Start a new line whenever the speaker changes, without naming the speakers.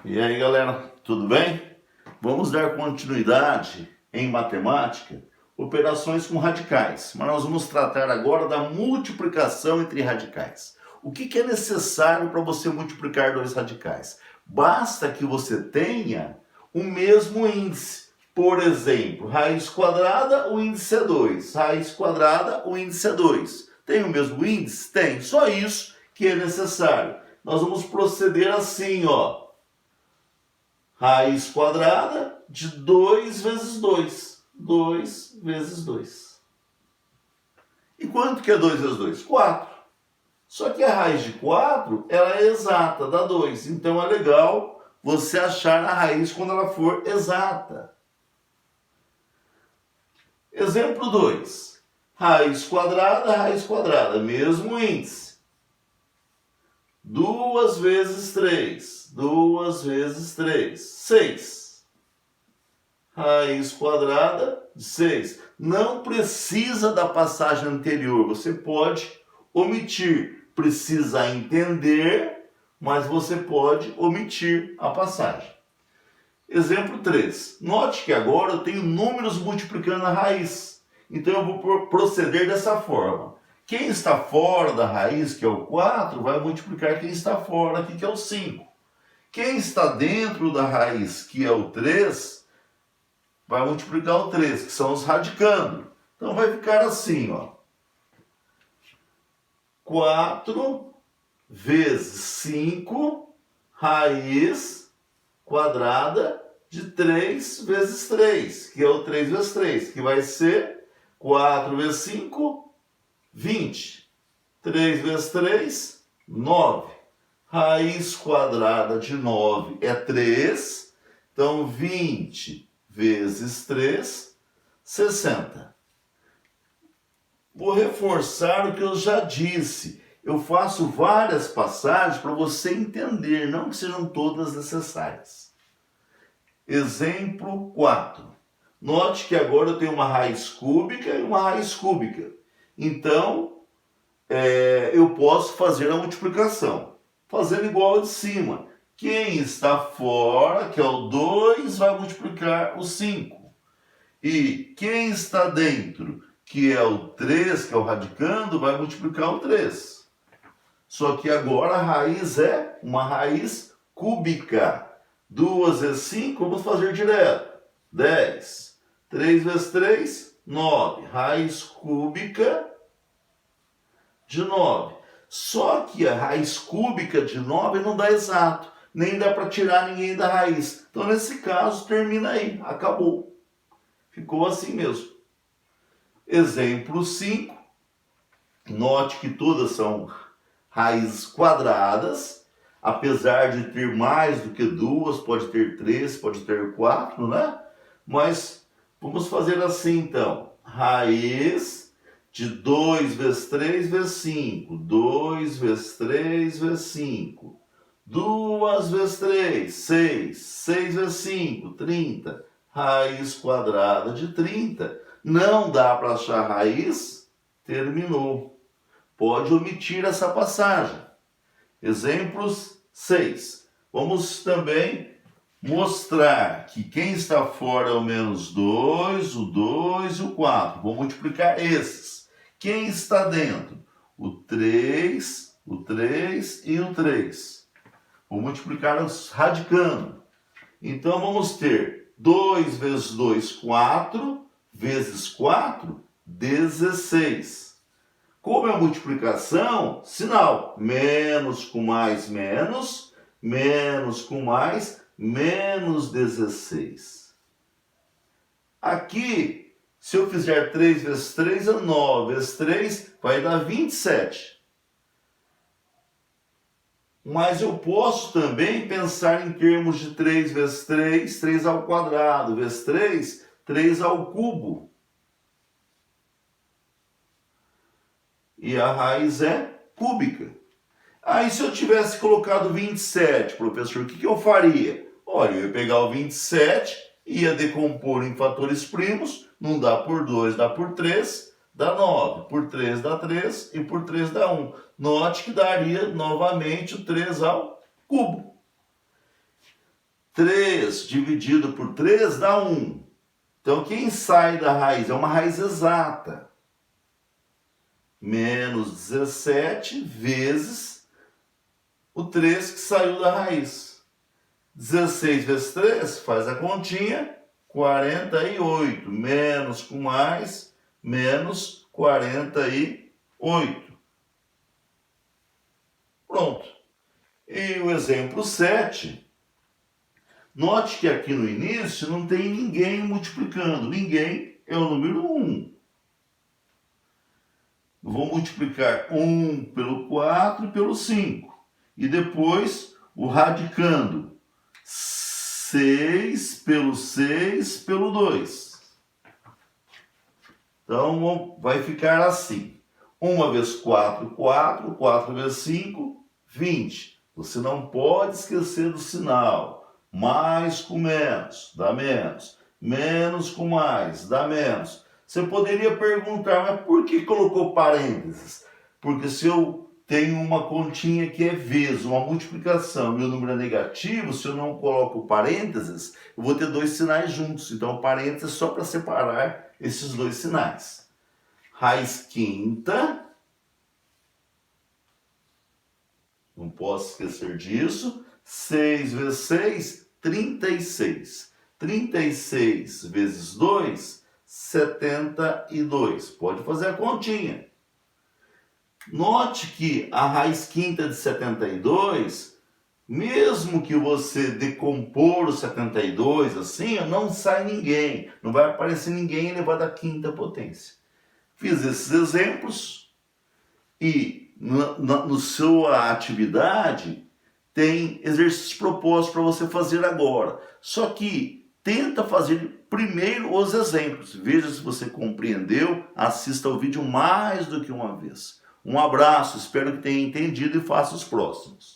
E aí, galera, tudo bem? Vamos dar continuidade em matemática, operações com radicais, mas nós vamos tratar agora da multiplicação entre radicais. O que é necessário para você multiplicar dois radicais? Basta que você tenha o mesmo índice. Por exemplo, raiz quadrada, o índice é 2. Raiz quadrada, o índice é 2. Tem o mesmo índice? Tem. Só isso que é necessário. Nós vamos proceder assim, ó. Raiz quadrada de 2 vezes 2. 2 vezes 2. E quanto que é 2 vezes 2? 4. Só que a raiz de 4, ela é exata, dá 2. Então é legal você achar a raiz quando ela for exata. Exemplo 2. Raiz quadrada, mesmo índice. 2 vezes 3. 2 vezes 3. 6. Raiz quadrada de 6. Não precisa da passagem anterior. Você pode omitir. Precisa entender, mas você pode omitir a passagem. Exemplo 3. Note que agora eu tenho números multiplicando a raiz. Então eu vou proceder dessa forma. Quem está fora da raiz, que é o 4, vai multiplicar quem está fora, aqui que é o 5. Quem está dentro da raiz, que é o 3, vai multiplicar o 3, que são os radicando. Então vai ficar assim, ó. 4 vezes 5, raiz quadrada de 3 vezes 3, que é o 3 vezes 3, que vai ser 4 vezes 5, 20. 3 vezes 3, 9. Raiz quadrada de 9 é 3. Então, 20 vezes 3, 60. Vou reforçar o que eu já disse. Eu faço várias passagens para você entender, não que sejam todas necessárias. Exemplo 4. Note que agora eu tenho uma raiz cúbica e uma raiz cúbica. Então, eu posso fazer a multiplicação, fazendo igual a de cima. Quem está fora, que é o 2, vai multiplicar o 5. E quem está dentro, que é o 3, que é o radicando, vai multiplicar o 3. Só que agora a raiz é uma raiz cúbica. 2 vezes 5, vamos fazer direto. 10. 3 vezes 3, 9. Raiz cúbica de 9. Só que a raiz cúbica de 9 não dá exato. Nem dá para tirar ninguém da raiz. Então, nesse caso, termina aí. Acabou. Ficou assim mesmo. Exemplo 5. Note que todas são raízes quadradas. Apesar de ter mais do que duas, pode ter 3, pode ter 4, né? Mas vamos fazer assim, então. Raiz de 2 vezes 3 vezes 5. 2 vezes 3 vezes 5. 2 vezes 3, 6. 6 vezes 5, 30. Raiz quadrada de 30. Não dá para achar raiz? Terminou. Pode omitir essa passagem. Exemplos 6. Vamos também mostrar que quem está fora é o menos 2, o 2 e o 4. Vou multiplicar esses. Quem está dentro? O 3 e o 3. Vou multiplicar os radicando. Então vamos ter 2 vezes 2, 4, vezes 4, 16. Como é multiplicação, sinal. Menos com mais, menos. Menos com mais, menos 16. Aqui, se eu fizer 3 vezes 3, é 9. Vezes 3 vai dar 27. Mas eu posso também pensar em termos de 3 vezes 3, 3 ao quadrado. Vezes 3, 3 ao cubo. E a raiz é cúbica. Aí se eu tivesse colocado 27, professor, o que eu faria? Olha, eu ia pegar o 27, ia decompor em fatores primos, não dá por 2, dá por 3, dá 9. Por 3 dá 3 e por 3 dá 1. Note que daria novamente o 3 ao cubo. 3 dividido por 3 dá 1. Então, quem sai da raiz é uma raiz exata. Menos 17 vezes o 3 que saiu da raiz. 16 vezes 3, faz a continha, 48. Menos com mais, menos 48. Pronto. E o exemplo 7. Note que aqui no início não tem ninguém multiplicando. Ninguém é o número 1. Eu vou multiplicar 1 pelo 4 e pelo 5. E depois o radicando. 6 pelo 6 pelo 2. Então vai ficar assim. 1 vezes 4, 4. 4 vezes 5, 20. Você não pode esquecer do sinal. Mais com menos, dá menos. Menos com mais, dá menos. Você poderia perguntar, mas por que colocou parênteses? Porque se eu tenho uma continha que é vezes, uma multiplicação, e o número é negativo, se eu não coloco parênteses, eu vou ter dois sinais juntos. Então, parênteses é só para separar esses dois sinais. Raiz quinta, não posso esquecer disso, 6 vezes 6, 36. 36 vezes 2, 72. Pode fazer a continha. Note que a raiz quinta de 72, mesmo que você decompor o 72 assim, não sai ninguém. Não vai aparecer ninguém elevado à quinta potência. Fiz esses exemplos e na sua atividade tem exercícios propostos para você fazer agora. Só que tenta fazer primeiro os exemplos. Veja se você compreendeu, assista ao vídeo mais do que uma vez. Um abraço, espero que tenha entendido e faça os próximos.